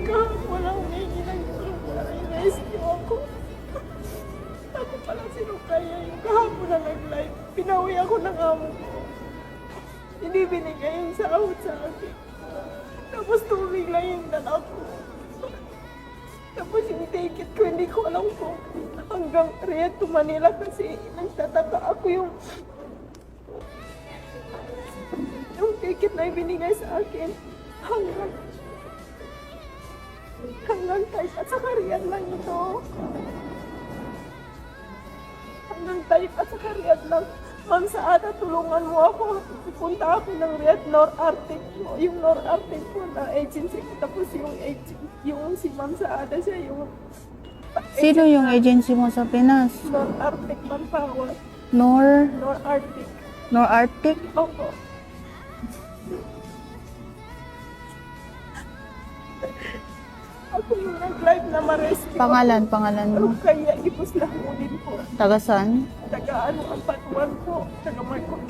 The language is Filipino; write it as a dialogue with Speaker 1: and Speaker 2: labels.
Speaker 1: Kahapon lang humingi ng tulong para i-rescue ako. Ako pala sinukaya yung kahapon na nag-live. Pinawi ako ng amo ko. Hindi binigay yung sahod sa akin. Tapos tubig lang yung dala ko. Tapos yung ticket ko, hindi ko alam kung hanggang Riyadh to Manila kasi nagtataka ako yung ticket na ibinigay sa akin hanggang Taif at saka Riyadh lang ito. Hanggang Taif at saka Riyadh lang. Ma'am Saada, tulungan mo ako. Pupunta ako ng Riyadh, Nor Arctic po. Yung Nor Arctic po na agency ko. Tapos yung si Ma'am Saada siya yung...
Speaker 2: Sino yung agency mo sa Pinas?
Speaker 1: Nor Arctic Manpower.
Speaker 2: Nor
Speaker 1: Nor Arctic.
Speaker 2: Arctic?
Speaker 1: Opo. Ako yung nag-live na ma-rescue.
Speaker 2: Pangalan mo.
Speaker 1: Kaya ipos lang mo din po.
Speaker 2: Taga saan?
Speaker 1: Taga ano ang patuan po. Taga Marco.